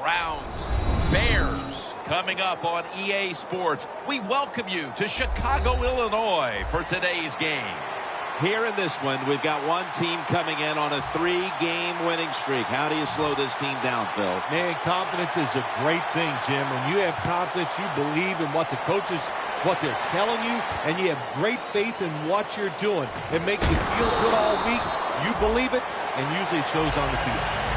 Browns, Bears, coming up on EA Sports. We welcome you to Chicago, Illinois for today's game. Here in this one, we've got one team coming in on a 3-game winning streak. How do you slow this team down, Phil? Man, confidence is a great thing, Jim. When you have confidence, you believe in what the coaches, what they're telling you, and you have great faith in what you're doing. It makes you feel good all week. You believe it, and usually it shows on the field.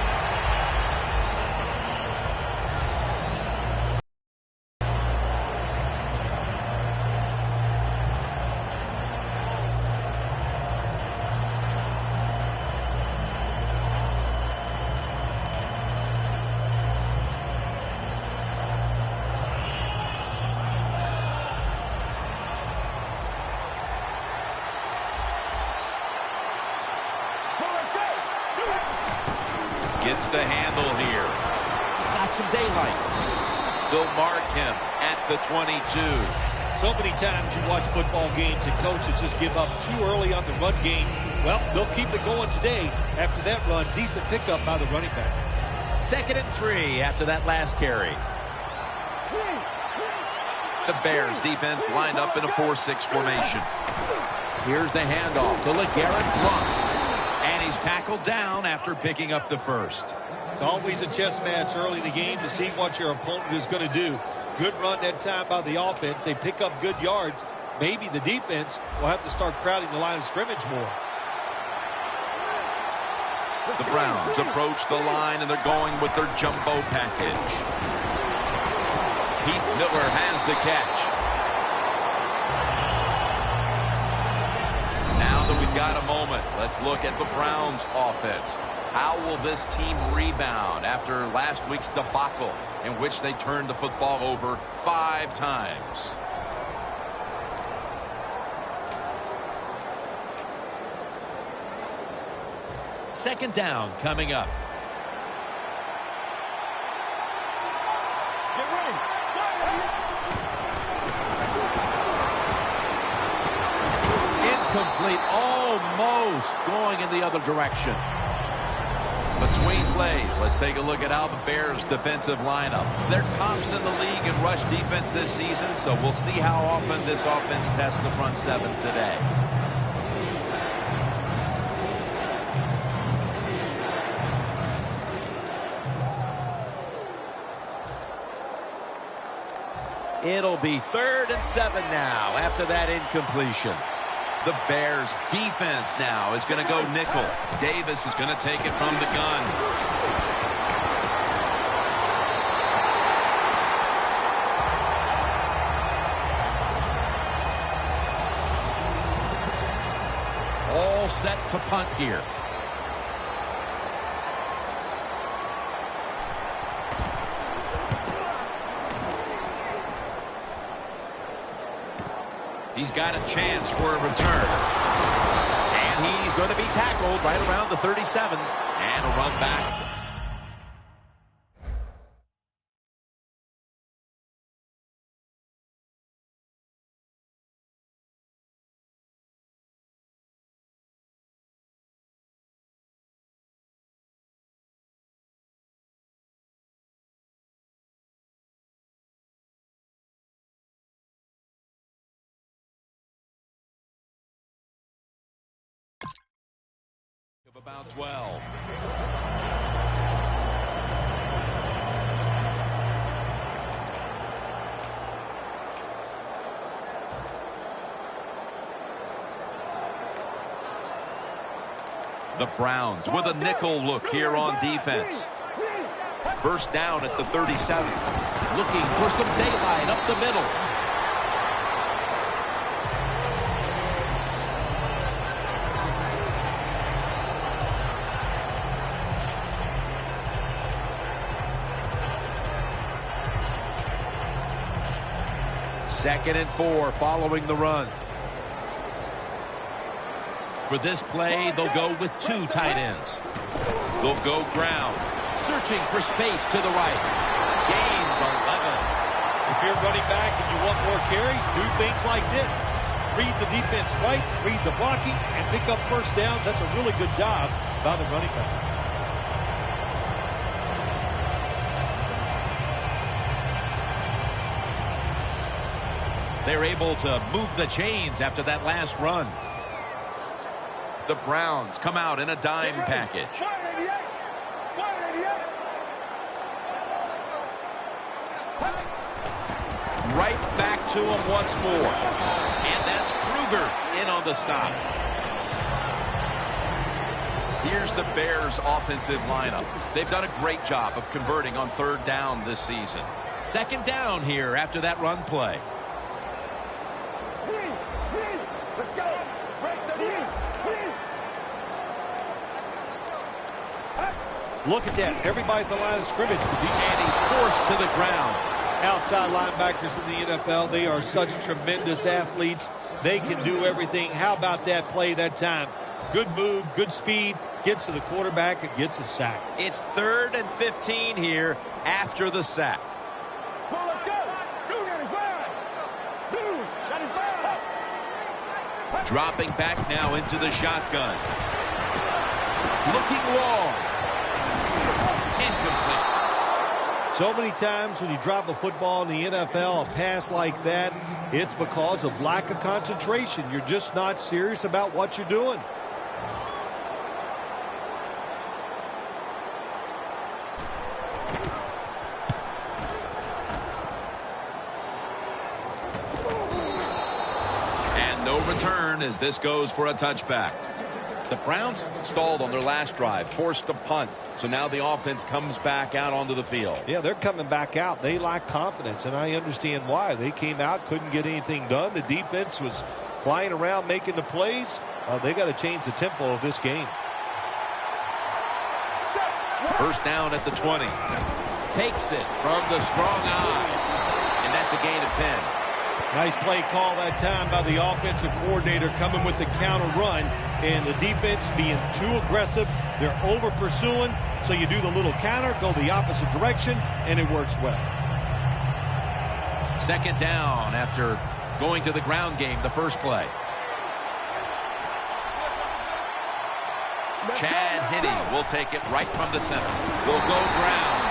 Gets the handle here. He's got some daylight. They'll mark him at the 22. So many times you watch football games and coaches just give up too early on the run game. Well, they'll keep it going today. After that run, decent pickup by the running back. 2nd and 3 after that last carry. The Bears defense lined up in a 4-6 formation. Here's the handoff to LeGarrette Blount. And he's tackled down after picking up the first. It's always a chess match early in the game to see what your opponent is going to do. Good run that time by the offense. They pick up good yards. Maybe the defense will have to start crowding the line of scrimmage more. The Browns approach the line, and they're going with their jumbo package. Heath Miller has the catch. Now that we've got a moment, let's look at the Browns offense. How will this team rebound after last week's debacle in which they turned the football over 5 times? Second down coming up. Get ready. Incomplete, almost going in the other direction. Between plays, let's take a look at how the Bears' defensive lineup. They're tops in the league in rush defense this season, so we'll see how often this offense tests the front 7 today. It'll be 3rd and 7 now after that incompletion. The Bears defense now is going to go nickel. Davis is going to take it from the gun. All set to punt here. He's got a chance for a return. And he's going to be tackled right around the 37. And a run back. About 12. The Browns with a nickel look here on defense. First down at the 37. Looking for some daylight up the middle. Second and 4 following the run. For this play, they'll go with 2 tight ends. They'll go ground, searching for space to the right. Gains 11. If you're running back and you want more carries, do things like this. Read the defense right, read the blocking, and pick up first downs. That's a really good job by the running back. They're able to move the chains after that last run. The Browns come out in a dime package. Right back to him once more. And that's Kruger in on the stop. Here's the Bears offensive lineup. They've done a great job of converting on third down this season. Second down here after that run play. Let's go. Look at that. Everybody at the line of scrimmage. And he's forced to the ground. Outside linebackers in the NFL, they are such tremendous athletes. They can do everything. How about that play that time? Good move, good speed, gets to the quarterback and gets a sack. It's 3rd and 15 here after the sack. Dropping back now into the shotgun. Looking long. Incomplete. So many times when you drop a football in the NFL, a pass like that, it's because of lack of concentration. You're just not serious about what you're doing. Return as this goes for a touchback. The Browns stalled on their last drive, forced a punt. So now the offense comes back out onto the field. Yeah, they're coming back out. They lack confidence, and I understand why. They came out, couldn't get anything done. The defense was flying around making the plays. They got to change the tempo of this game. First down at the 20. Takes it from the strong eye. And that's a gain of 10. Nice play call that time by the offensive coordinator coming with the counter run, and the defense being too aggressive. They're over pursuing, so you do the little counter, go the opposite direction, and it works well. Second down after going to the ground game the first play. Chad Henne will take it right from the center. Will go ground.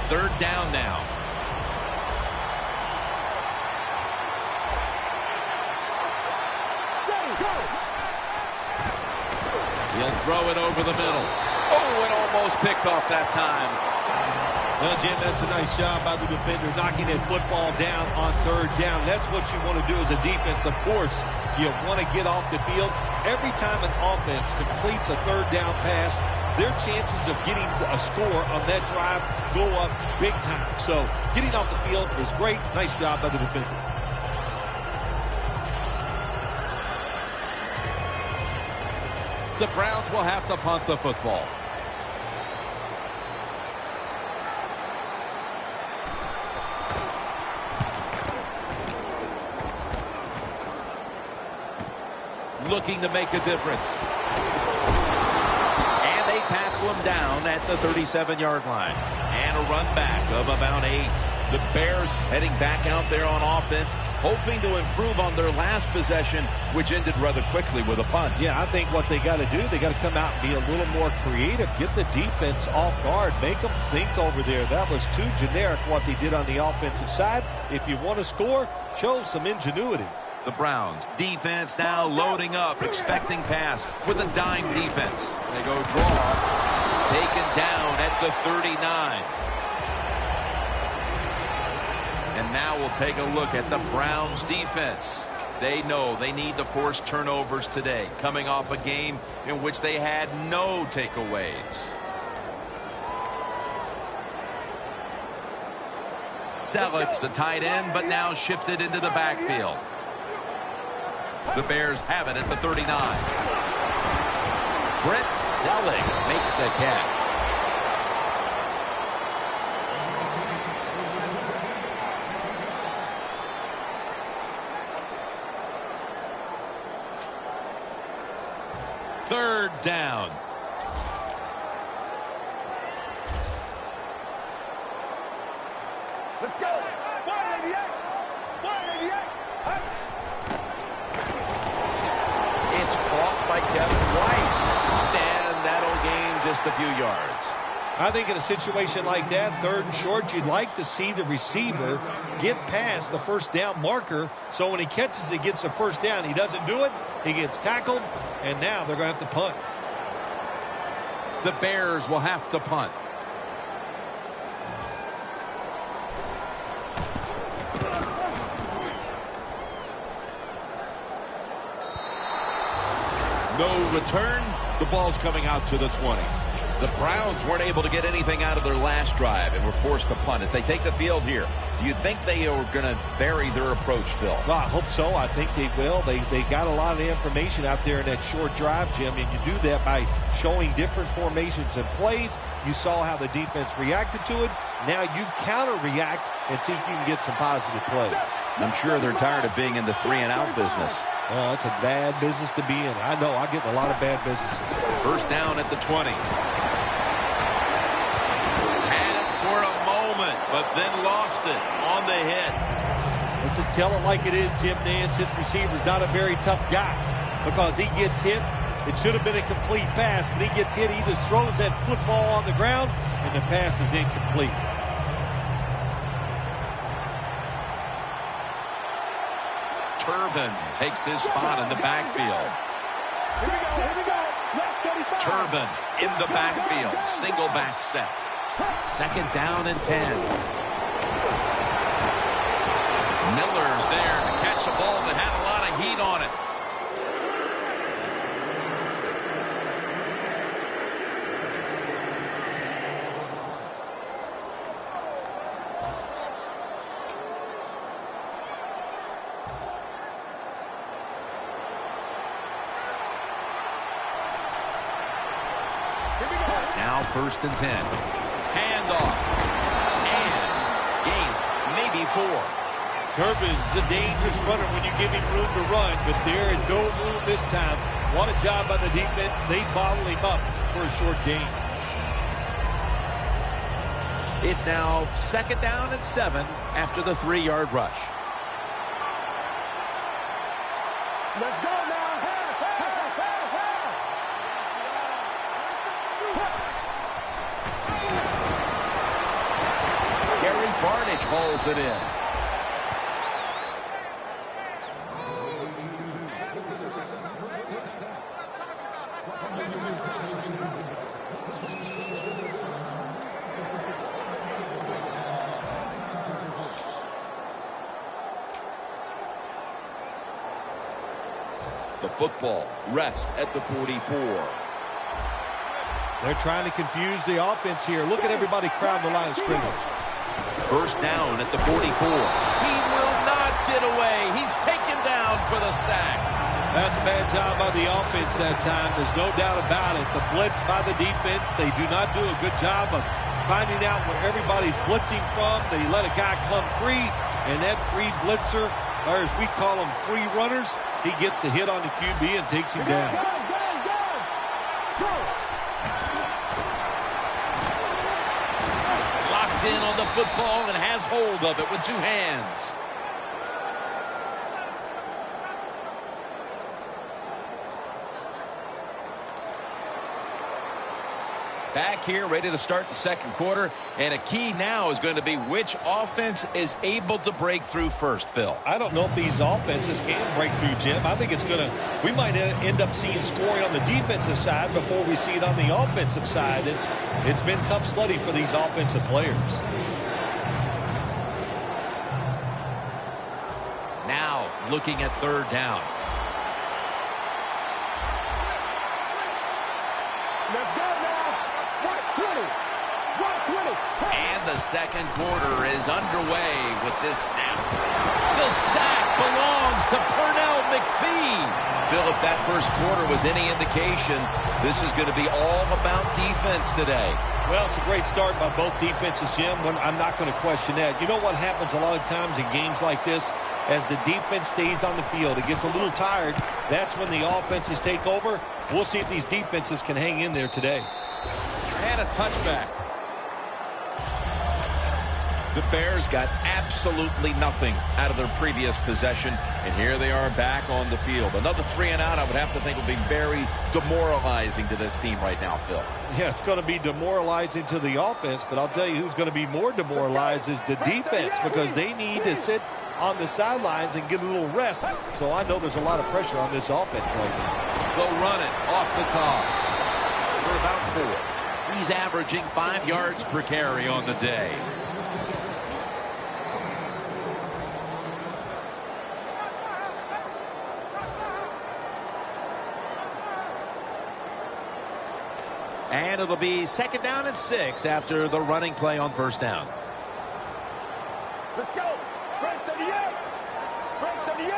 Third down now. He'll throw it over the middle. Oh, it almost picked off that time. Well, Jim, that's a nice job by the defender knocking that football down on third down. That's what you want to do as a defense. Of course, you want to get off the field. Every time an offense completes a third down pass, their chances of getting a score on that drive go up big time. So getting off the field is great. Nice job by the defender. The Browns will have to punt the football. Looking to make a difference. And they tackle him down at the 37-yard line. And a run back of about 8. The Bears heading back out there on offense, hoping to improve on their last possession, which ended rather quickly with a punt. Yeah, I think what they got to do, they got to come out and be a little more creative, get the defense off guard, make them think over there. That was too generic what they did on the offensive side. If you want to score, show some ingenuity. The Browns defense now loading up, expecting pass with a dime defense. They go draw, taken down at the 39. And now we'll take a look at the Browns defense. They know they need to force turnovers today, coming off a game in which they had no takeaways. Selleck's a tight end, but now shifted into the backfield. The Bears have it at the 39. Brett Selleck makes the catch. Third down. Let's go. 188. 188. It's caught by Kevin White. And that'll gain just a few yards. I think in a situation like that, 3rd and short, you'd like to see the receiver get past the first down marker, so when he catches it, gets the first down. He doesn't do it, he gets tackled, and now they're going to have to punt. The Bears will have to punt. No return. The ball's coming out to the 20. The Browns weren't able to get anything out of their last drive and were forced to punt as they take the field here. Do you think they are going to vary their approach, Phil? Well, I hope so. I think they will. They got a lot of information out there in that short drive, Jim, and you do that by showing different formations and plays. You saw how the defense reacted to it. Now you counter-react and see if you can get some positive plays. I'm sure they're tired of being in the 3-and-out business. Oh, it's a bad business to be in. I know. I get in a lot of bad businesses. First down at the 20. Had it for a moment, but then lost it on the hit. Let's just tell it like it is, Jim Nance. His receiver's not a very tough guy because he gets hit. It should have been a complete pass. When he gets hit, he just throws that football on the ground, and the pass is incomplete. Turbin takes his spot in the backfield. Here we go. Here we go. Left 35. Turbin in the backfield. Single back set. Second down and 10. Miller's there to catch a ball that had a lot of heat on it. Now 1st and 10. Handoff. And gains maybe 4. Turbin's a dangerous runner when you give him room to run, but there is no room this time. What a job by the defense. They bottle him up for a short gain. It's now 2nd down and 7 after the 3-yard rush. Let's go now. Gary Barnidge hauls it in. The football rests at the 44. They're trying to confuse the offense here. Look at everybody crowding the line of scrimmage. First down at the 44. He will not get away. He's taken down for the sack. That's a bad job by the offense that time. There's no doubt about it. The blitz by the defense, they do not do a good job of finding out where everybody's blitzing from. They let a guy come free, and that free blitzer, or as we call them, free runners, he gets the hit on the QB and takes him down. Locked in on the football and has hold of it with 2 hands. Back here, ready to start the second quarter. And a key now is going to be which offense is able to break through first, Phil. I don't know if these offenses can break through, Jim. I think it's going to, we might end up seeing scoring on the defensive side before we see it on the offensive side. It's been tough sledding for these offensive players. Now looking at 3rd down. Let's go now. 120. 120. And the second quarter is underway with this snap. The sack belongs to Pernell McPhee. Phil, if that first quarter was any indication, this is going to be all about defense today. Well, it's a great start by both defenses, Jim. I'm not going to question that. You know what happens a lot of times in games like this? As the defense stays on the field, it gets a little tired. That's when the offenses take over. We'll see if these defenses can hang in there today. And a touchback. The Bears got absolutely nothing out of their previous possession, and here they are back on the field. Another 3 and out, I would have to think, will be very demoralizing to this team right now, Phil. Yeah, it's going to be demoralizing to the offense, but I'll tell you who's going to be more demoralized is the defense, because they need to sit on the sidelines and get a little rest. So I know there's a lot of pressure on this offense right now. They'll run it off the toss for about 4. He's averaging 5 yards per carry on the day. And it'll be 2nd down and 6 after the running play on 1st down. Let's go. Break 38. Break 38.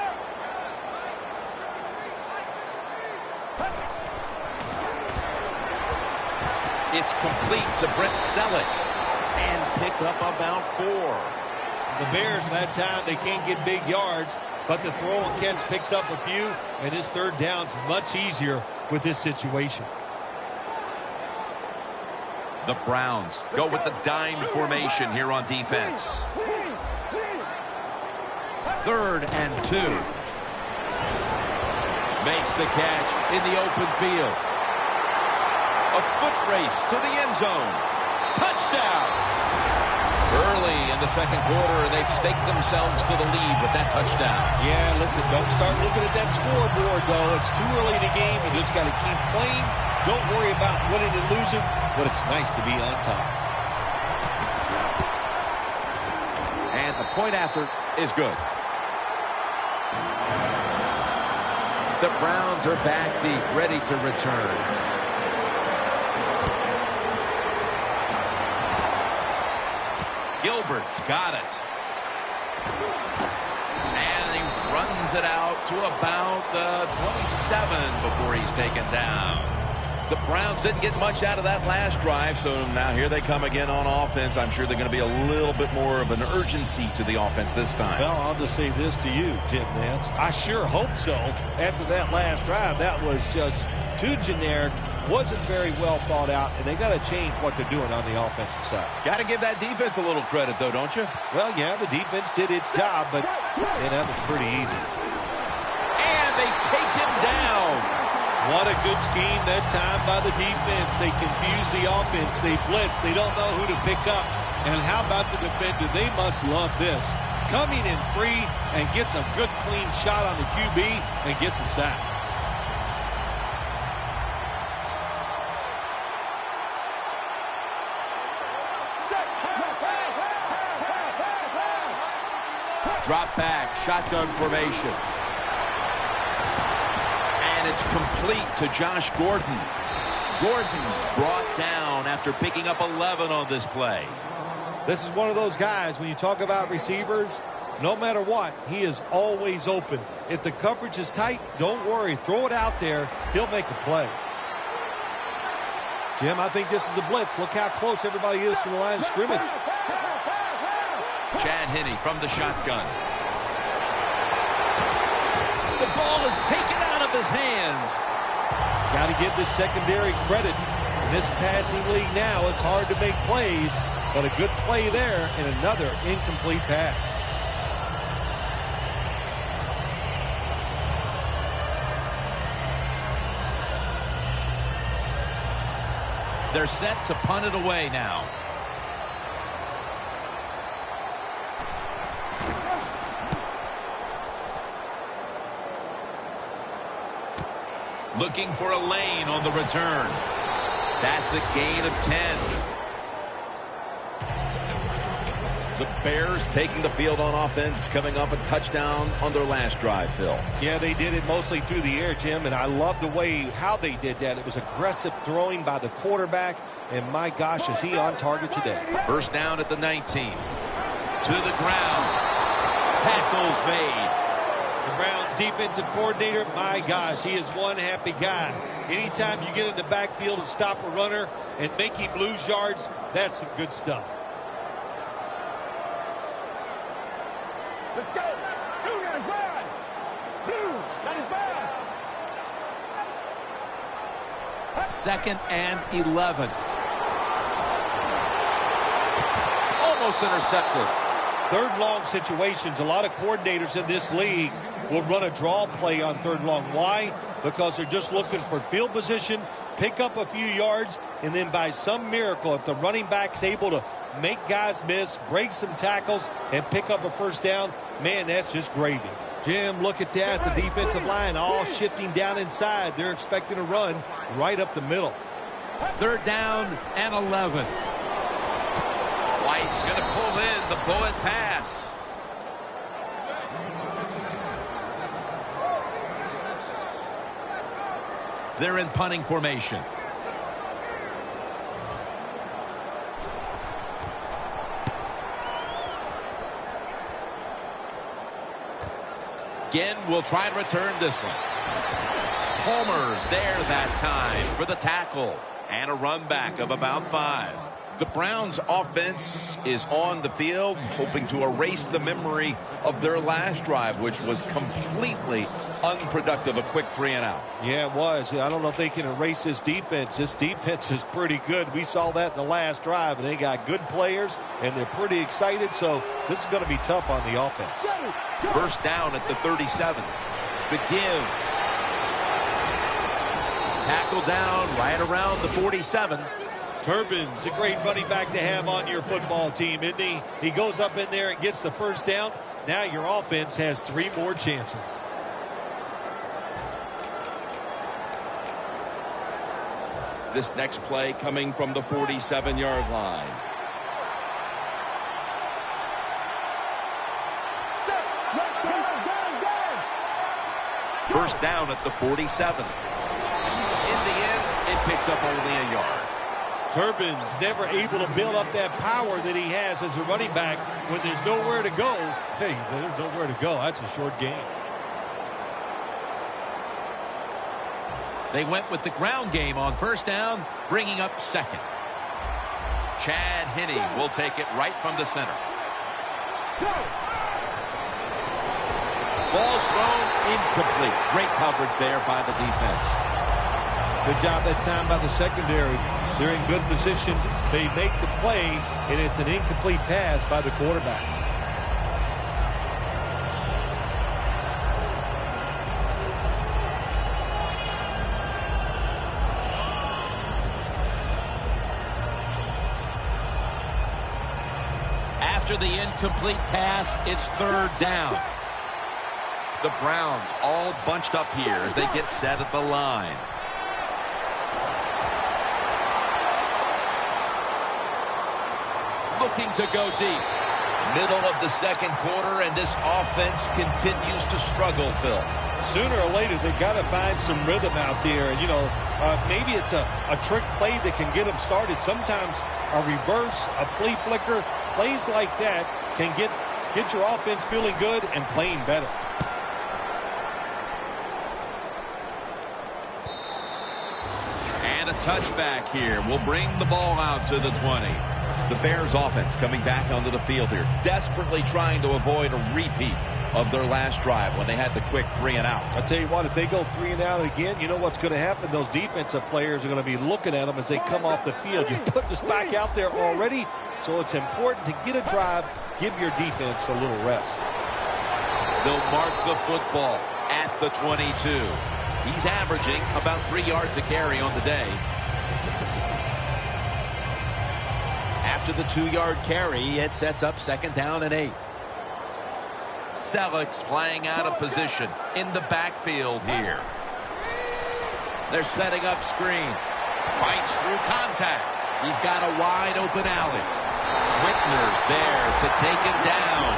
It's complete to Brent Selleck. And pick up about 4. The Bears, that time, they can't get big yards, but the throw and catch picks up a few, and his 3rd down's much easier with this situation. The Browns go with the dime formation here on defense. 3rd and 2. Makes the catch in the open field. A foot race to the end zone. Touchdown! Early in the 2nd quarter, and they've staked themselves to the lead with that touchdown. Yeah, listen, don't start looking at that scoreboard, though. It's too early in the game. You just got to keep playing. Don't worry about winning and losing, but it's nice to be on top. And the point after is good. The Browns are back deep, ready to return. Gilbert's got it. And he runs it out to about the 27 before he's taken down. The Browns didn't get much out of that last drive, so now here they come again on offense. I'm sure they're going to be a little bit more of an urgency to the offense this time. Well, I'll just say this to you, Jim Nance. I sure hope so. After that last drive, that was just too generic, wasn't very well thought out, and they got to change what they're doing on the offensive side. Got to give that defense a little credit, though, don't you? Well, yeah, the defense did its job, but that was pretty easy. And they take him down. What a good scheme that time by the defense. They confuse the offense. They blitz. They don't know who to pick up. And how about the defender? They must love this. Coming in free and gets a good clean shot on the QB and gets a sack. Drop back, shotgun formation. And it's complete to Josh Gordon. Gordon's brought down after picking up 11 on this play. This is one of those guys, when you talk about receivers, no matter what, he is always open. If the coverage is tight, don't worry. Throw it out there. He'll make a play. Jim, I think this is a blitz. Look how close everybody is to the line of scrimmage. Chad Henne from the shotgun. The ball is taken out of his hands. Got to give this secondary credit. In this passing league now, it's hard to make plays, but a good play there and another incomplete pass. They're set to punt it away now. Looking for a lane on the return. That's a gain of 10. The Bears taking the field on offense, coming up a touchdown on their last drive, Phil. Yeah, they did it mostly through the air, Jim, and I love the way how they did that. It was aggressive throwing by the quarterback, and my gosh, is he on target today. First down at the 19. To the ground. Tackles made. The Browns defensive coordinator, my gosh, he is one happy guy. Anytime you get in the backfield and stop a runner and make him lose yards, that's some good stuff. Let's go. Blue 95. Blue 95. 2nd and 11. Almost intercepted. Third long situations, a lot of coordinators in this league will run a draw play on third long. Why? Because they're just looking for field position, pick up a few yards, and then by some miracle, if the running back's able to make guys miss, break some tackles, and pick up a first down, man, that's just gravy. Jim, look at that. The defensive line all shifting down inside. They're expecting a run right up the middle. 3rd down and 11. White's going to pull in the bullet pass. They're in punting formation. Again, we'll try and return this one. Palmer's there that time for the tackle. And a run back of about 5. The Browns offense is on the field, hoping to erase the memory of their last drive, which was completely unproductive, a quick 3 and out. Yeah, it was. I don't know if they can erase this defense. This defense is pretty good. We saw that in the last drive, and they got good players, and they're pretty excited, so this is going to be tough on the offense. 1st down at the 37. The give. Tackle down right around the 47. Turbin's a great running back to have on your football team, isn't he? He goes up in there and gets the first down. Now your offense has 3 more chances. This next play coming from the 47-yard line. First down at the 47. In the end, it picks up only a yard. Turbin's never able to build up that power that he has as a running back when there's nowhere to go. Hey, there's nowhere to go. That's a short game. They went with the ground game on 1st down, bringing up 2nd. Chad Henne will take it right from the center. Ball's thrown incomplete. Great coverage there by the defense. Good job that time by the secondary. They're in good position. They make the play, and it's an incomplete pass by the quarterback. After the incomplete pass, it's 3rd down. The Browns all bunched up here as they get set at the line. Looking to go deep. Middle of the 2nd quarter, and this offense continues to struggle, Phil. Sooner or later, they've got to find some rhythm out there. And, maybe it's a trick play that can get them started. Sometimes a reverse, a flea flicker, plays like that can get your offense feeling good and playing better. And a touchback here will bring the ball out to the 20. The Bears offense coming back onto the field here, desperately trying to avoid a repeat of their last drive when they had the quick 3 and out. I'll tell you what, if they go 3 and out again, you know what's going to happen? Those defensive players are going to be looking at them as they come off the field. You put this back out there already, so it's important to get a drive, give your defense a little rest. They'll mark the football at the 22. He's averaging about 3 yards a carry on the day. After the 2-yard carry, it sets up 2nd down and 8. Selleck's playing out of position in the backfield here. They're setting up screen. Fights through contact. He's got a wide open alley. Whitner's there to take him down.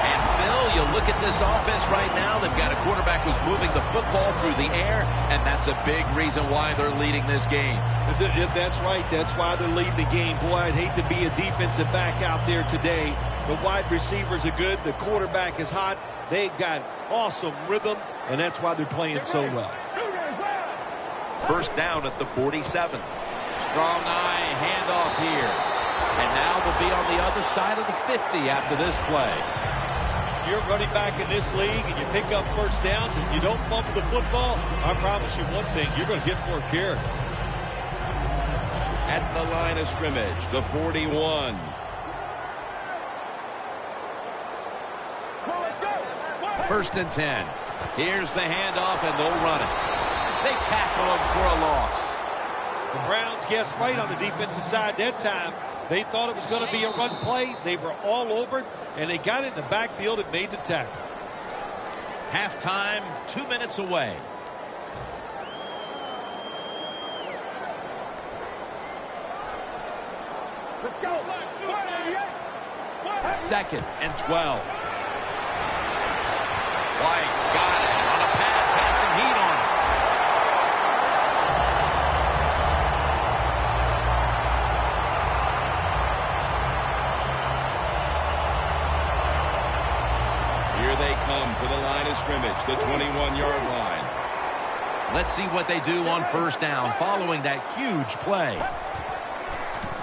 And Phil, you look at this offense right now, they've got a quarterback who's moving the football through the air, and that's a big reason why they're leading this game. That's right. That's why they're leading the game. Boy, I'd hate to be a defensive back out there today. The wide receivers are good. The quarterback is hot. They've got awesome rhythm, and that's why they're playing so well. First down at the 47. Strong eye handoff here. And now they'll be on the other side of the 50 after this play. You're running back in this league and you pick up first downs and you don't bump the football, I promise you one thing, you're going to get more carries. At the line of scrimmage, the 41. First and 10. Here's the handoff, and they'll run it. They tackle him for a loss. The Browns guessed right on the defensive side that time. They thought it was going to be a run play. They were all over it, and they got it in the backfield and made the tackle. Halftime, 2 minutes away. Let's go. 2nd and 12. White's got it on a pass, has some heat on it. Here they come to the line of scrimmage, the 21-yard line. Let's see what they do on first down following that huge play.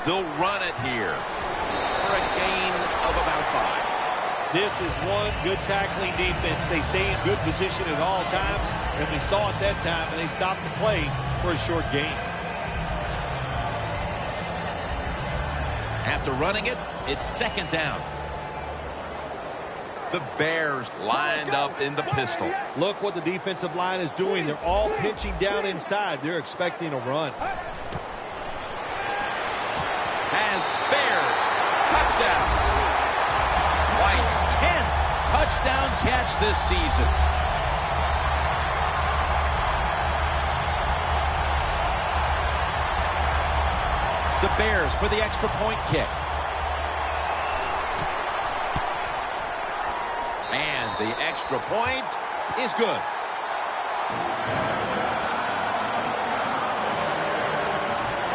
They'll run it here for a gain of about 5. This is one good tackling defense. They stay in good position at all times, and we saw it that time, and they stopped the play for a short gain. After running it, it's 2nd down. The Bears lined up in the pistol. Look what the defensive line is doing. They're all pinching down inside. They're expecting a run. Has Bears. Touchdown. White's 10th touchdown catch this season. The Bears for the extra point kick. And the extra point is good.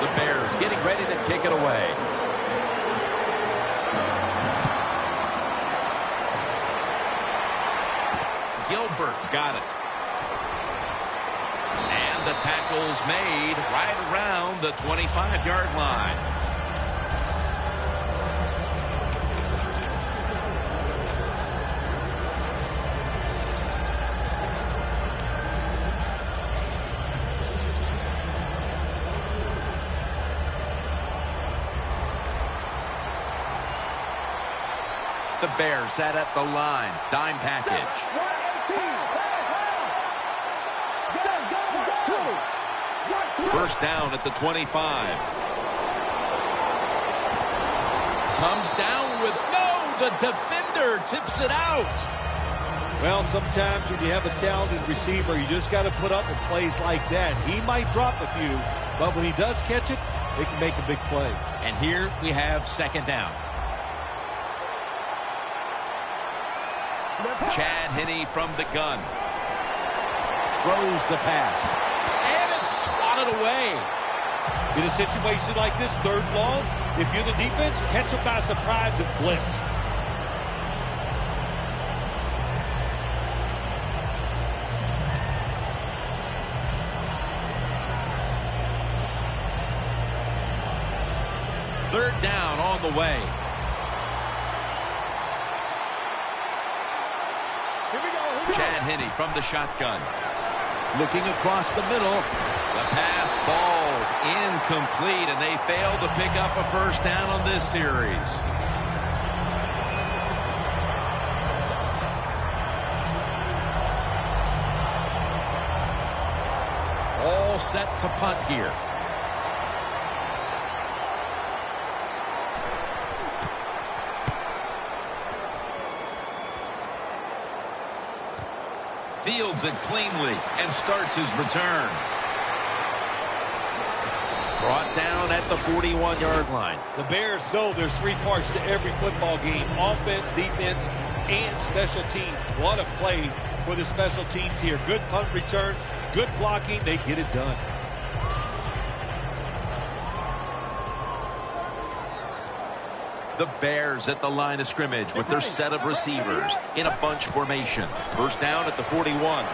The Bears getting ready to kick it away. Gilbert's got it. And the tackle's made right around the 25-yard line. The Bears set at the line. Dime package. First down at the 25. Comes down with the defender tips it out. Well, sometimes when you have a talented receiver, you just got to put up with plays like that. He might drop a few, but when he does catch it, they can make a big play. And here we have 2nd down. Chad Henne from the gun. Throws the pass. And it's swatted away. In a situation like this, 3rd long, if you're the defense, catch them by surprise and blitz. Third down on the way. Chad Henne from the shotgun. Looking across the middle. The pass falls incomplete, and they fail to pick up a first down on this series. All set to punt here. Fields it cleanly and starts his return. Brought down at the 41-yard line. The Bears know there's 3 parts to every football game: offense, defense, and special teams. What a play for the special teams here. Good punt return, good blocking. They get it done. The Bears at the line of scrimmage with their set of receivers in a bunch formation. First down at the 41. And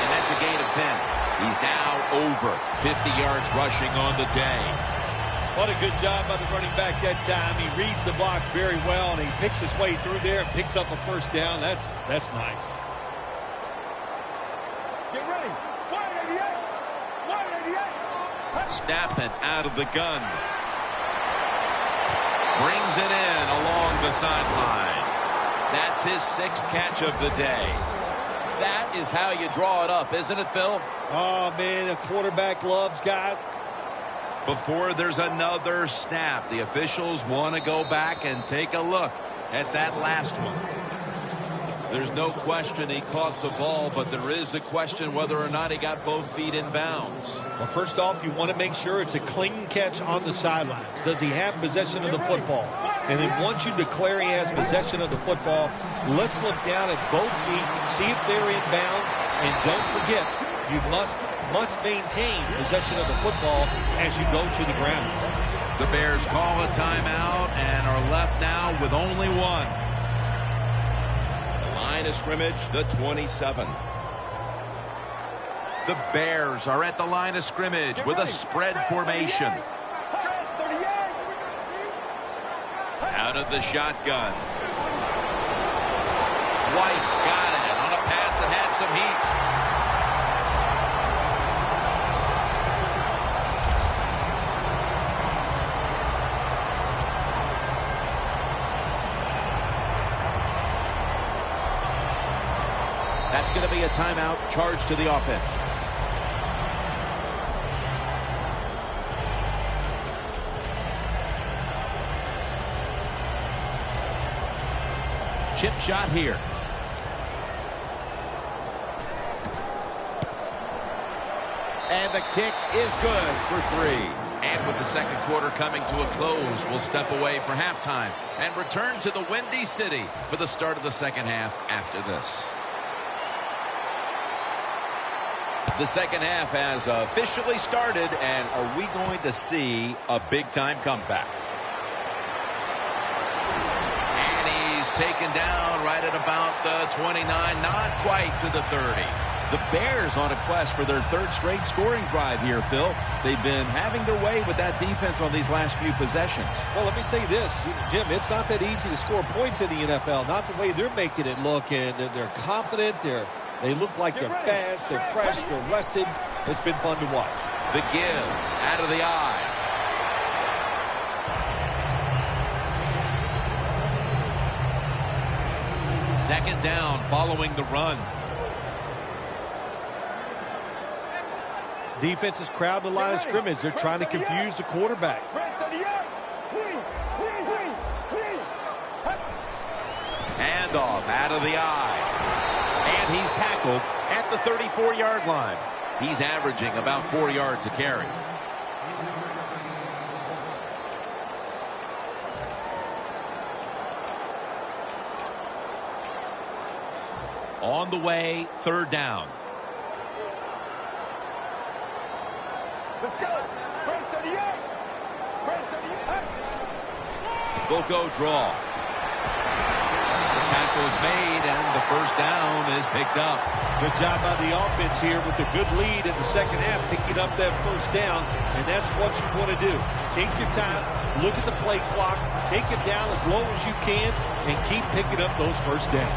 that's a gain of 10. He's now over 50 yards rushing on the day. What a good job by the running back that time. He reads the blocks very well, and he picks his way through there and picks up a first down. That's nice. Get ready. 188. 188. Snapping out of the gun. Brings it in along the sideline. That's his 6th catch of the day. That is how you draw it up, isn't it, Phil? Oh, man, a quarterback loves guys. Before there's another snap, the officials want to go back and take a look at that last one. There's no question he caught the ball, but there is a question whether or not he got both feet in bounds. Well, first off, you want to make sure it's a clean catch on the sidelines. Does he have possession of the football? And then once you declare he has possession of the football, let's look down at both feet, see if they're in bounds, and don't forget, you must maintain possession of the football as you go to the ground. The Bears call a timeout and are left now with only one. Line of scrimmage, the 27. The Bears are at the line of scrimmage with a spread formation. Out of the shotgun. White's got it on a pass that had some heat. That's going to be a timeout charged to the offense. Chip shot here. And the kick is good for 3. And with the second quarter coming to a close, we'll step away for halftime and return to the Windy City for the start of the second half after this. The second half has officially started, and are we going to see a big-time comeback? And he's taken down right at about the 29, not quite to the 30. The Bears on a quest for their 3rd straight scoring drive here, Phil. They've been having their way with that defense on these last few possessions. Well, let me say this, Jim, it's not that easy to score points in the NFL, not the way they're making it look, and they're confident, they look like they're fast, they're fresh, they're rested. It's been fun to watch. The give out of the eye. Second down following the run. Defense is crowding the line of scrimmage. They're trying to confuse the quarterback. Handoff out of the eye. And he's tackled at the 34-yard line. He's averaging about 4 yards a carry. On the way, 3rd down. Let's go. Break 38. Break 38. They'll go draw. Tackle is made, and the first down is picked up. Good job by the offense here with a good lead in the second half, picking up that first down, and that's what you want to do. Take your time, look at the play clock, take it down as low as you can, and keep picking up those first downs.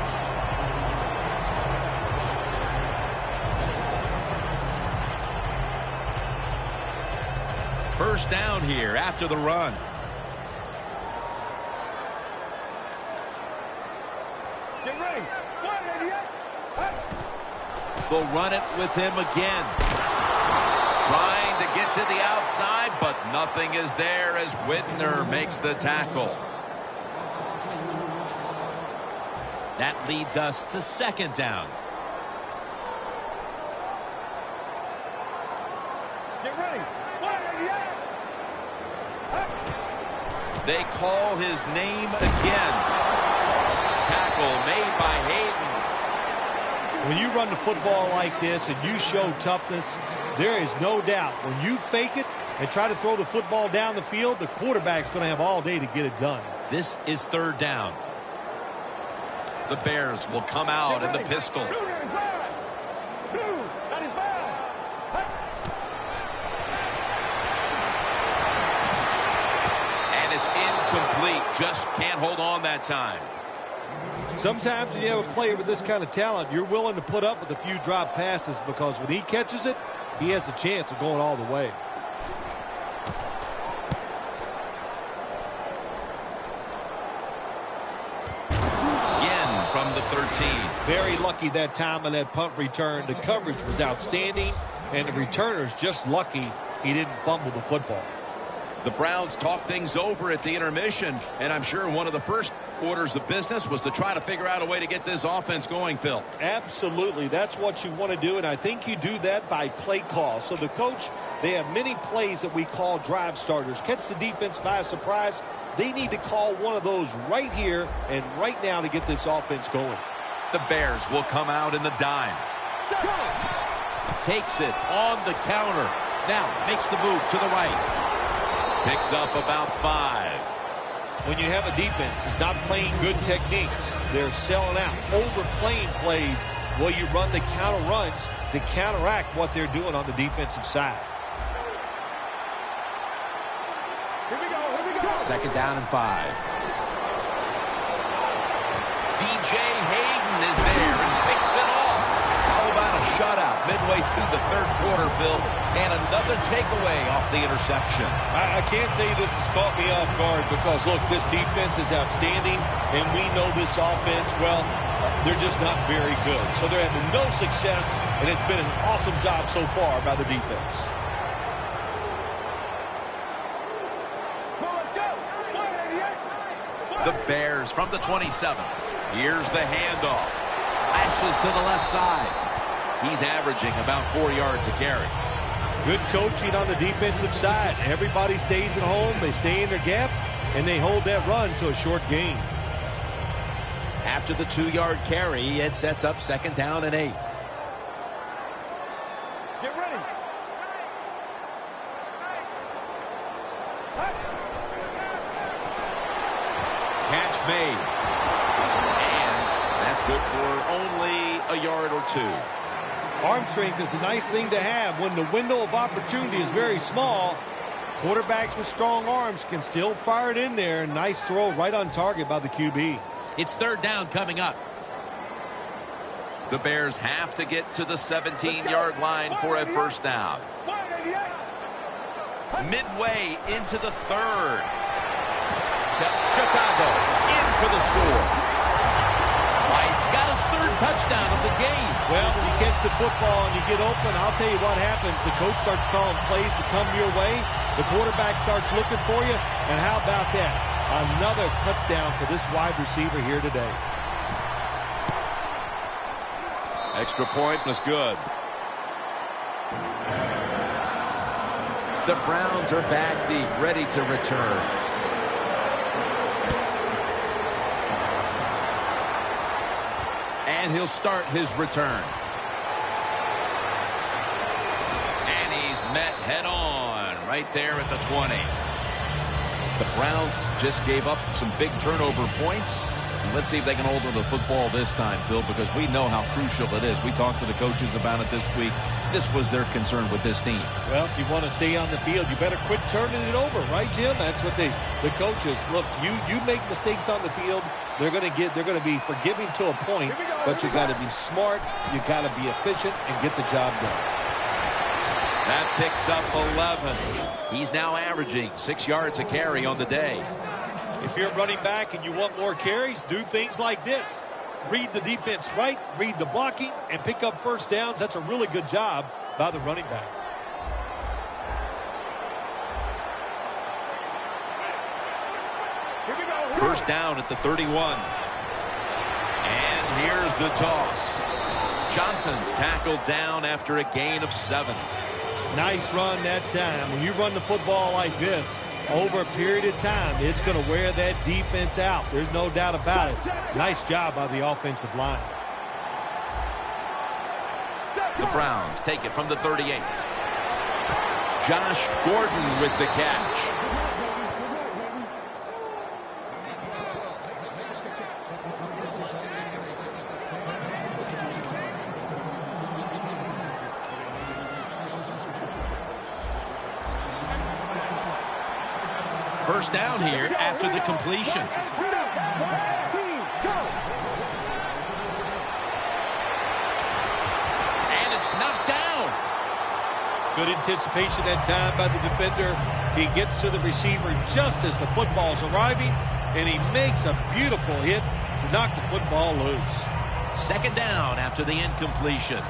First down here after the run. They'll run it with him again. Trying to get to the outside, but nothing is there as Whitner makes the tackle. That leads us to second down. Get ready. They call his name again. Tackle made by Hayden. When you run the football like this and you show toughness, there is no doubt when you fake it and try to throw the football down the field, the quarterback's going to have all day to get it done. This is 3rd down. The Bears will come out in the pistol. And it's incomplete. Just can't hold on that time. Sometimes when you have a player with this kind of talent, you're willing to put up with a few drop passes because when he catches it, he has a chance of going all the way. Again from the 13. Very lucky that time on that punt return. The coverage was outstanding, and the returner's just lucky he didn't fumble the football. The Browns talked things over at the intermission, and I'm sure one of the first orders of business was to try to figure out a way to get this offense going, Phil. Absolutely. That's what you want to do, and I think you do that by play call. So the coach, they have many plays that we call drive starters. Catch the defense by surprise. They need to call one of those right here and right now to get this offense going. The Bears will come out in the dime. Takes it on the counter. Now makes the move to the right. Picks up about 5. When you have a defense that's not playing good techniques, they're selling out, overplaying plays. Well, you run the counter runs to counteract what they're doing on the defensive side. Here we go. Second down and 5. DJ Hayden is there and picks it off. How about a shutout midway through the third quarter, Phil? And another takeaway off the interception. I can't say this has caught me off guard because, look, this defense is outstanding, and we know this offense, well, they're just not very good. So they're having no success, and it's been an awesome job so far by the defense. Well, let's go. 188. The Bears from the 27. Here's the handoff. Slashes to the left side. He's averaging about 4 yards a carry. Good coaching on the defensive side. Everybody stays at home. They stay in their gap, and they hold that run to a short gain. After the 2-yard carry, it sets up second down and 8. Get ready. Catch made. And that's good for only a yard or 2. Arm strength is a nice thing to have. When the window of opportunity is very small, quarterbacks with strong arms can still fire it in there. Nice throw right on target by the QB. It's third down coming up. The Bears have to get to the 17-yard line for a first down. 188. Midway into the third. Chicago in for the score. White's got his third touchdown of the game. Well, when you catch the football and you get open, I'll tell you what happens. The coach starts calling plays to come your way. The quarterback starts looking for you. And how about that? Another touchdown for this wide receiver here today. Extra point was good. The Browns are back deep, ready to return. And he'll start his return. And he's met head on right there at the 20. The Browns just gave up some big turnover points. Let's see if they can hold on to the football this time, Phil, because we know how crucial it is. We talked to the coaches about it this week. This was their concern with this team. Well, if you want to stay on the field, you better quit turning it over, right, Jim? That's what the coaches look. You make mistakes on the field, they're going to be forgiving to a point, but you got to be smart, you got to be efficient, and get the job done. That picks up 11. He's now averaging 6 yards a carry on the day. If you're running back and you want more carries, do things like this. Read the defense right, read the blocking, and pick up first downs. That's a really good job by the running back. Here we go. First down at the 31. And here's the toss. Johnson's tackled down after a gain of 7. Nice run that time. When you run the football like this, over a period of time, it's going to wear that defense out. There's no doubt about it. Nice job by the offensive line. The Browns take it from the 38. Josh Gordon with the catch. First down here after the completion. And it's knocked down. Good anticipation that time by the defender. He gets to the receiver just as the football's arriving, and he makes a beautiful hit to knock the football loose. Second down after the incompletion.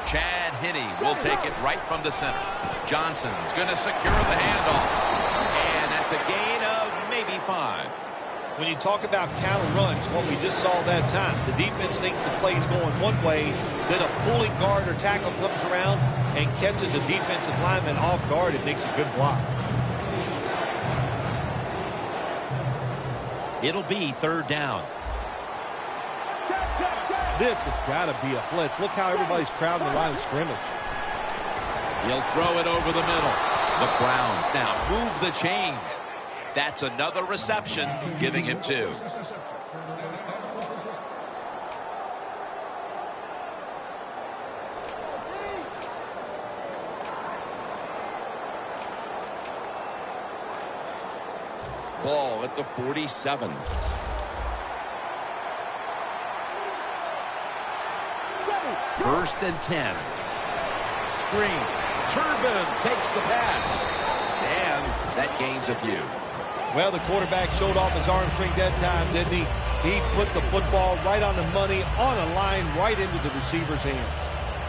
Chad Henne will take it right from the center. Johnson's going to secure the handoff. And that's a gain of maybe 5. When you talk about counter runs, what we just saw that time, the defense thinks the play's going one way, then a pulling guard or tackle comes around and catches a defensive lineman off guard. It makes a good block. It'll be third down. This has got to be a blitz. Look how everybody's crowding the line of scrimmage. He'll throw it over the middle. The Browns now move the chains. That's another reception, giving him 2. Ball at the 47. First and 10. Screen. Turbin takes the pass. And that gains a few. Well, the quarterback showed off his arm strength that time, didn't he? He put the football right on the money, on a line, right into the receiver's hands.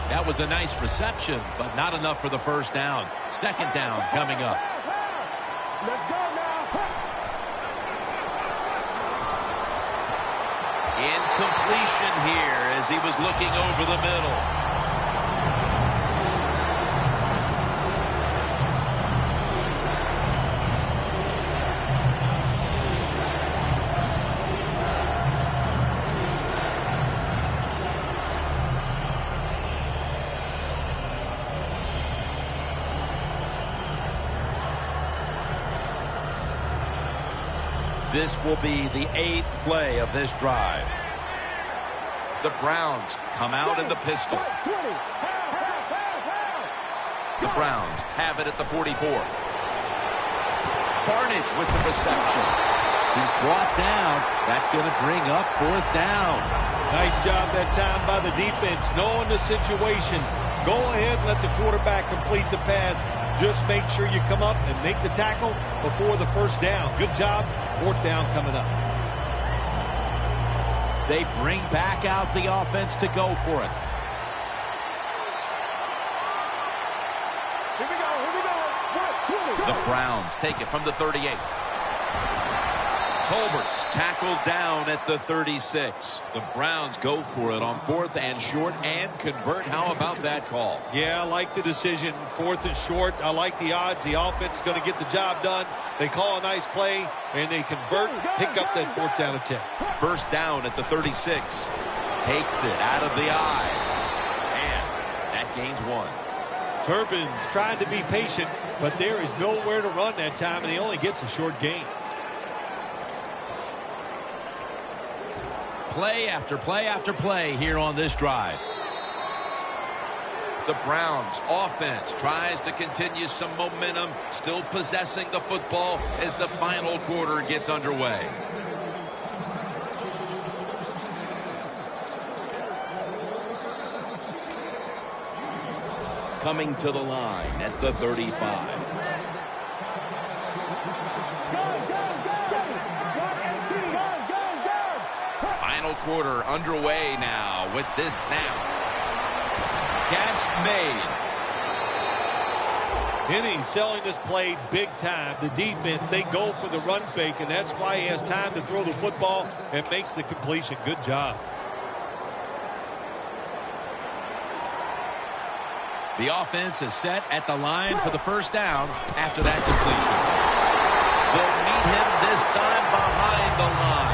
That was a nice reception, but not enough for the first down. Second down coming up. Let's go now. Incompletion here as he was looking over the middle. This will be the 8th play of this drive. The Browns come out in the pistol. The Browns have it at the 44. Barnidge with the reception. He's brought down. That's going to bring up 4th down. Nice job that time by the defense, knowing the situation. Go ahead and let the quarterback complete the pass. Just make sure you come up and make the tackle before the first down. Good job. 4th down coming up. They bring back out the offense to go for it. Here we go. Here we go. 1, 2, The Browns take it from the 38. Tolbert's tackled down at the 36. The Browns go for it on 4th and short and convert. How about that call? Yeah, I like the decision. 4th and short. I like the odds. The offense is going to get the job done. They call a nice play, and they convert, pick up that 4th down attempt. First down at the 36. Takes it out of the eye. And that gains 1. Turbin's trying to be patient, but there is nowhere to run that time, and he only gets a short gain. Play after play after play here on this drive. The Browns offense tries to continue some momentum, still possessing the football as the final quarter gets underway. Coming to the line at the 35. Final quarter underway now with this snap. Catch made. Henne selling this play big time. The defense, they go for the run fake, and that's why he has time to throw the football and makes the completion. Good job. The offense is set at the line for the first down after that completion. They'll meet him this time behind the line.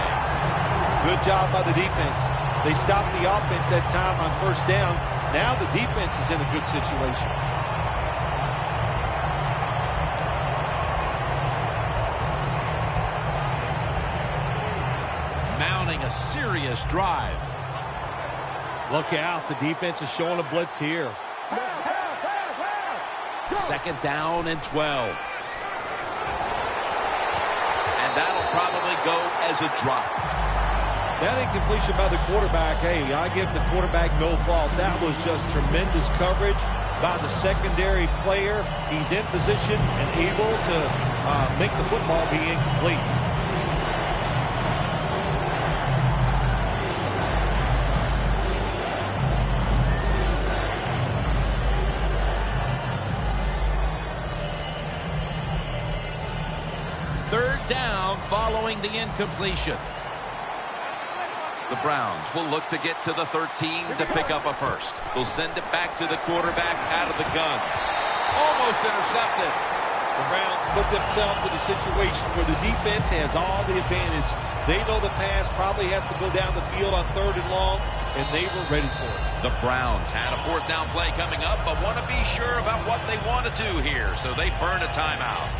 Good job by the defense. They stopped the offense that time on first down. Now the defense is in a good situation. Mounting a serious drive. Look out. The defense is showing a blitz here. Second down and 12. And that'll probably go as a drop. That incompletion by the quarterback, hey, I give the quarterback no fault. That was just tremendous coverage by the secondary player. He's in position and able to make the football be incomplete. Third down following the incompletion. The Browns will look to get to the 13 to pick up a first. They'll send it back to the quarterback out of the gun. Almost intercepted. The Browns put themselves in a situation where the defense has all the advantage. They know the pass probably has to go down the field on 3rd and long, and they were ready for it. The Browns had a 4th down play coming up, but want to be sure about what they want to do here, so they burn a timeout.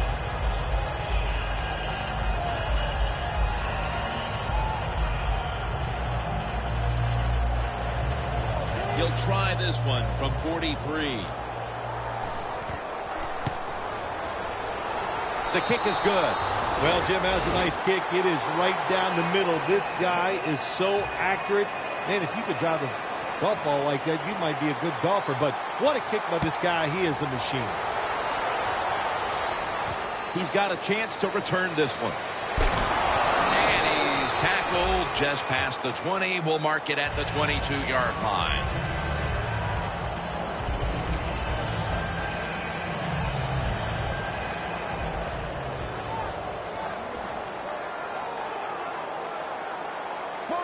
He'll try this one from 43. The kick is good. Well, Jim has a nice kick. It is right down the middle. This guy is so accurate. Man, if you could drive a golf ball like that, you might be a good golfer. But what a kick by this guy. He is a machine. He's got a chance to return this one. And he's tackled just past the 20. We'll mark it at the 22-yard line.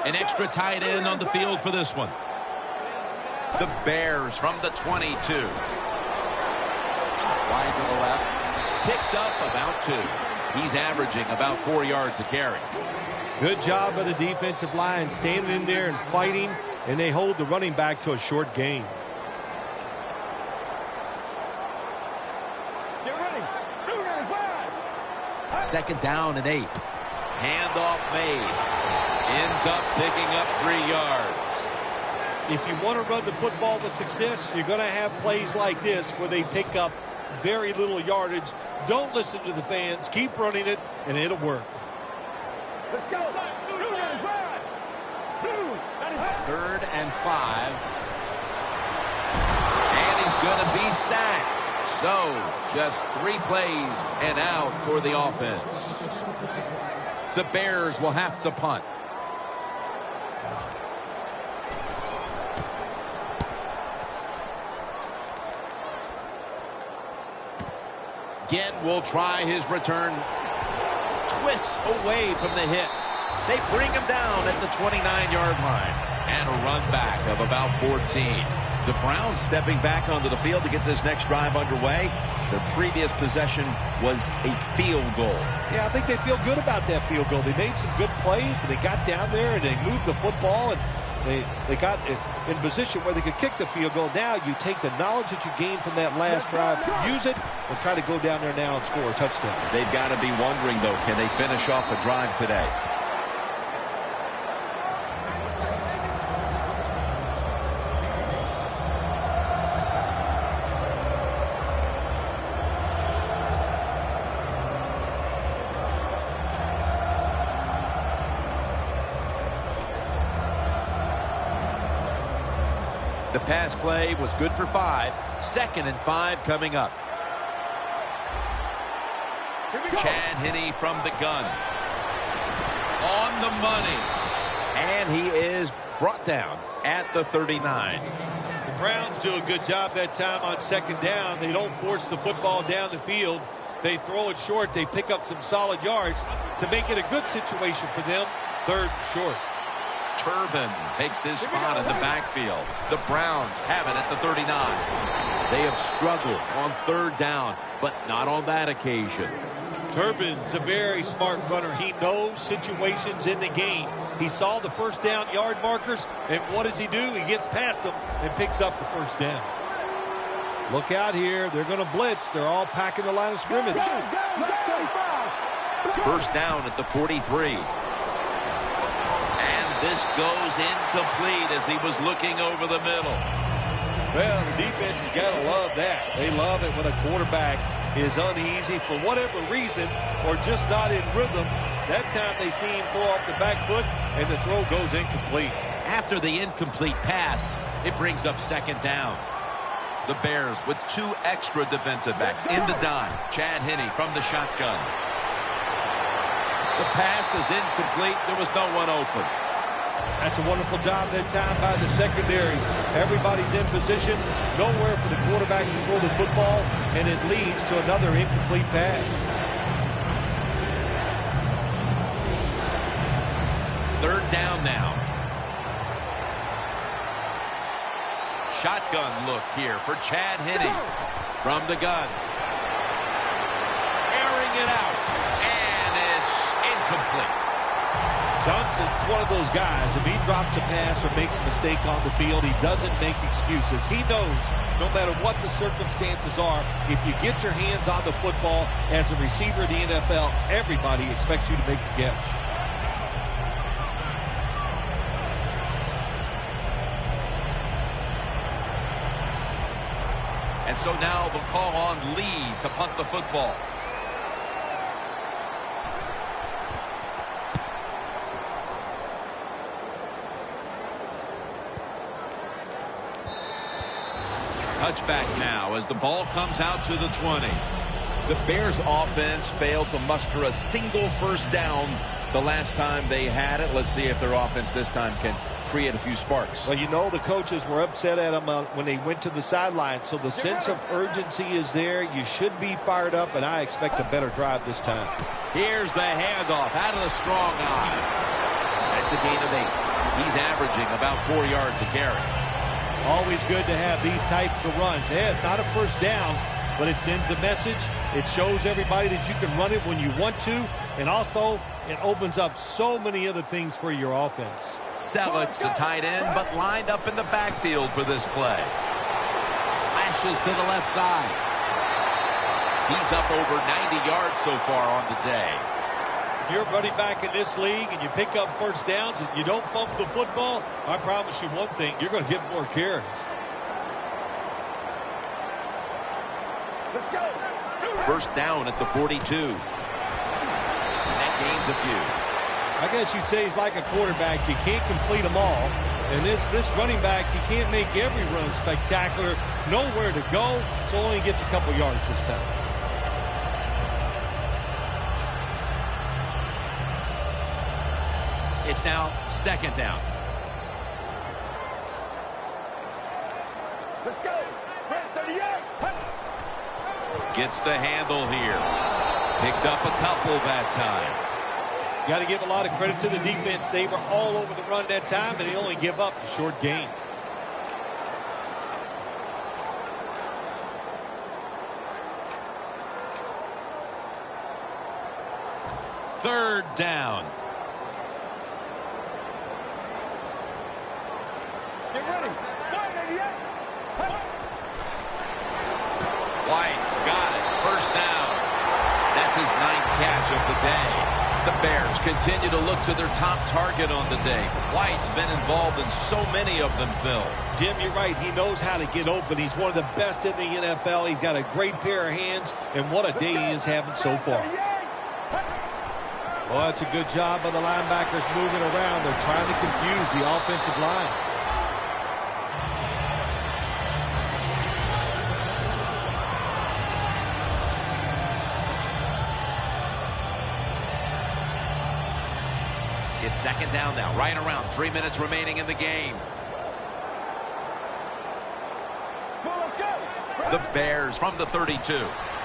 An extra tight end on the field for this one. The Bears from the 22. Wide to the left. Picks up about 2. He's averaging about 4 yards a carry. Good job by the defensive line standing in there and fighting, and they hold the running back to a short gain. Get ready. 2nd down and 8. Handoff made. Ends up picking up 3 yards. If you want to run the football with success, you're going to have plays like this where they pick up very little yardage. Don't listen to the fans. Keep running it, and it'll work. Let's go. 3rd and 5. And he's going to be sacked. So, just 3 plays and out for the offense. The Bears will have to punt. Again, will try his return. Twists away from the hit. They bring him down at the 29-yard line. And a run back of about 14. The Browns stepping back onto the field to get this next drive underway. Their previous possession was a field goal. Yeah, I think they feel good about that field goal. They made some good plays, and they got down there, and they moved the football, and they got in position where they could kick the field goal. Now you take the knowledge that you gained from that last drive, use it, and try to go down there now and score a touchdown. They've got to be wondering, though, can they finish off a drive today? The pass play was good for 5. 2nd and 5 coming up. Chad Henne from the gun. On the money. And he is brought down at the 39. The Browns do a good job that time on 2nd down. They don't force the football down the field. They throw it short. They pick up some solid yards to make it a good situation for them. 3rd and short. Turbin takes his spot in the backfield. The Browns have it at the 39. They have struggled on 3rd down, but not on that occasion. Turbin's a very smart runner. He knows situations in the game. He saw the 1st down yard markers, and what does he do? He gets past them and picks up the 1st down. Look out here. They're going to blitz. They're all packing the line of scrimmage. 1st down at the 43. This goes incomplete as he was looking over the middle. Well, the defense has got to love that. They love it when a quarterback is uneasy for whatever reason or just not in rhythm. That time they see him throw off the back foot, and the throw goes incomplete. After the incomplete pass, it brings up second down. The Bears with 2 extra defensive backs in the dime. Chad Henne from the shotgun. The pass is incomplete. There was no one open. That's a wonderful job that time by the secondary. Everybody's in position. Nowhere for the quarterback to throw the football, and it leads to another incomplete pass. Third down now. Shotgun look here for Chad Henne. From the gun. Airing it out. And it's incomplete. Johnson's one of those guys. If he drops a pass or makes a mistake on the field, he doesn't make excuses. He knows no matter what the circumstances are, if you get your hands on the football as a receiver in the NFL, everybody expects you to make the catch. And so now they'll call on Lee to punt the football. Touchback now as the ball comes out to the 20. The Bears offense failed to muster a single first down the last time they had it. Let's see if their offense this time can create a few sparks. Well, you know the coaches were upset at them when they went to the sideline, so the sense of urgency is there. You should be fired up, and I expect a better drive this time. Here's the handoff out of the strong eye. That's a gain of 8. He's averaging about 4 yards a carry. Always good to have these types of runs. Yeah, it's not a first down, but it sends a message. It shows everybody that you can run it when you want to, and also it opens up so many other things for your offense. Selleck's a tight end, but lined up in the backfield for this play. Slashes to the left side. He's up over 90 yards so far on the day. You're running back in this league and you pick up first downs and you don't fumble the football, I promise you one thing, you're going to get more carries. Let's go. First down at the 42. And that gains a few. I guess you'd say he's like a quarterback. You can't complete them all. And this running back, he can't make every run spectacular. Nowhere to go, so only gets a couple yards this time. It's now second down. Let's go. 38. Gets the handle here. Picked up a couple that time. Got to give a lot of credit to the defense. They were all over the run that time, and they only give up a short gain. Third down. Get ready. 188. White's got it. First down. That's his 9th catch of the day. The Bears continue to look to their top target on the day. White's been involved in so many of them, Phil. Jim, you're right. He knows how to get open. He's one of the best in the NFL. He's got a great pair of hands, and what a day he is having so far. Well, that's a good job by the linebackers moving around. They're trying to confuse the offensive line. It's second down now, right around 3 minutes remaining in the game. The Bears from the 32.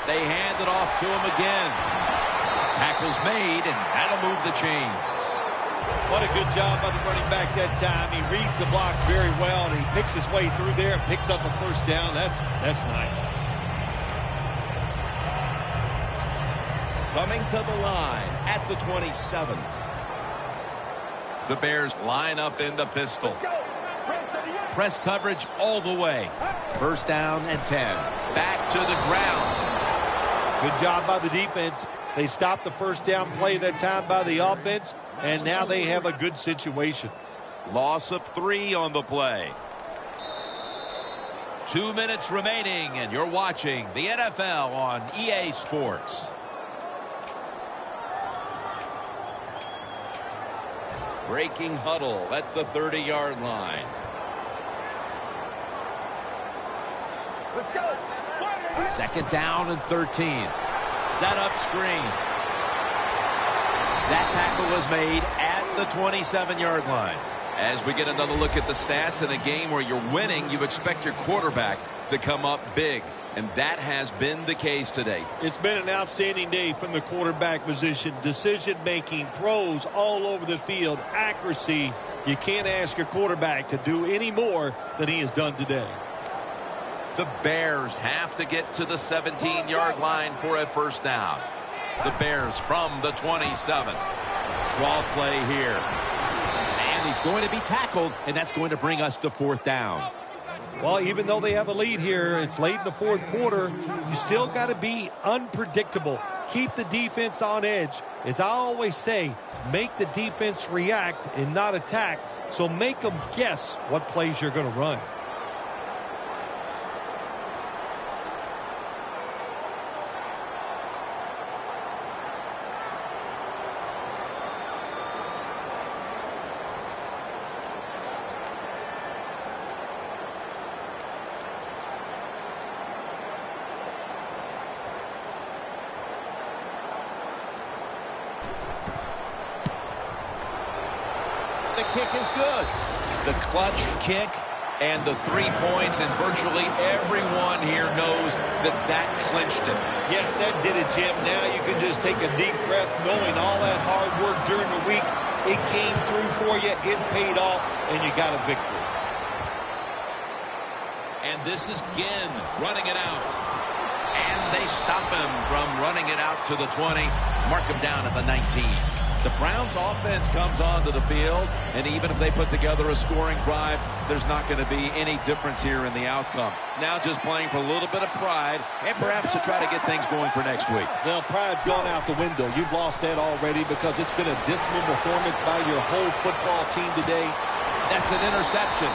They hand it off to him again. Tackle's made, and that'll move the chains. What a good job by the running back that time. He reads the blocks very well, and he picks his way through there and picks up a first down. That's nice. Coming to the line at the 27. The Bears line up in the pistol. Press coverage all the way. First down and 10. Back to the ground. Good job by the defense. They stopped the first down play that time by the offense, and now they have a good situation. Loss of 3 on the play. 2 minutes remaining, and you're watching the NFL on EA Sports. Breaking huddle at the 30-yard line. Let's go. 2nd down and 13. Set up screen. That tackle was made at the 27-yard line. As we get another look at the stats, in a game where you're winning, you expect your quarterback to come up big. And that has been the case today. It's been an outstanding day from the quarterback position. Decision-making, throws all over the field, accuracy. You can't ask your quarterback to do any more than he has done today. The Bears have to get to the 17-yard line for a 1st down. The Bears from the 27. Draw play here. And he's going to be tackled, and that's going to bring us to 4th down. Well, even though they have a lead here, it's late in the 4th quarter, you still got to be unpredictable. Keep the defense on edge. As I always say, make the defense react and not attack, so make them guess what plays you're going to run. The kick is good. The clutch kick and the 3 points, and virtually everyone here knows that that clinched it. Yes, that did it, Jim. Now you can just take a deep breath knowing all that hard work during the week, it came through for you, it paid off, and you got a victory. And this is Ginn running it out. And they stop him from running it out to the 20. Mark him down at the 19. The Browns offense comes onto the field, and even if they put together a scoring drive, there's not going to be any difference here in the outcome. Now just playing for a little bit of pride and perhaps to try to get things going for next week. Well, pride's gone out the window. You've lost that already because it's been a dismal performance by your whole football team today. That's an interception.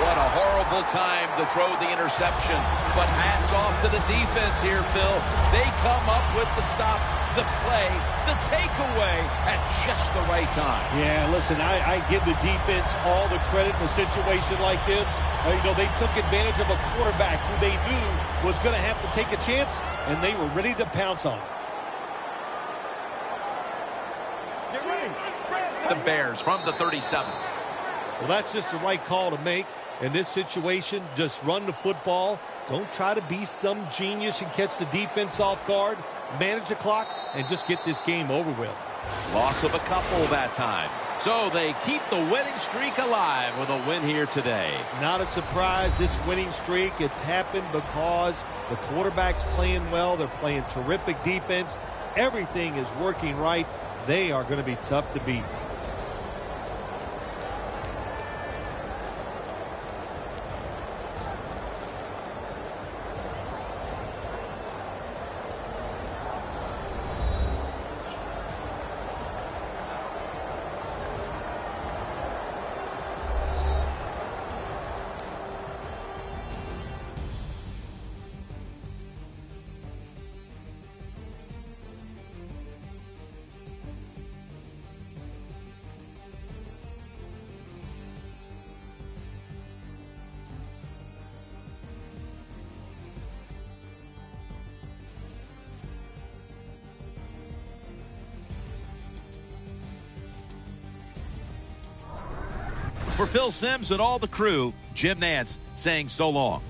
What a horrible time to throw the interception. But hats off to the defense here, Phil. They come up with the stop, the play, the takeaway at just the right time. Yeah, listen, I give the defense all the credit in a situation like this. They took advantage of a quarterback who they knew was going to have to take a chance, and they were ready to pounce on it. Get ready. The Bears from the 37. Well, that's just the right call to make. In this situation, just run the football. Don't try to be some genius and catch the defense off guard. Manage the clock and just get this game over with. Loss of a couple that time. So they keep the winning streak alive with a win here today. Not a surprise, this winning streak. It's happened because the quarterback's playing well. They're playing terrific defense. Everything is working right. They are going to be tough to beat. For Phil Simms and all the crew, Jim Nantz saying so long.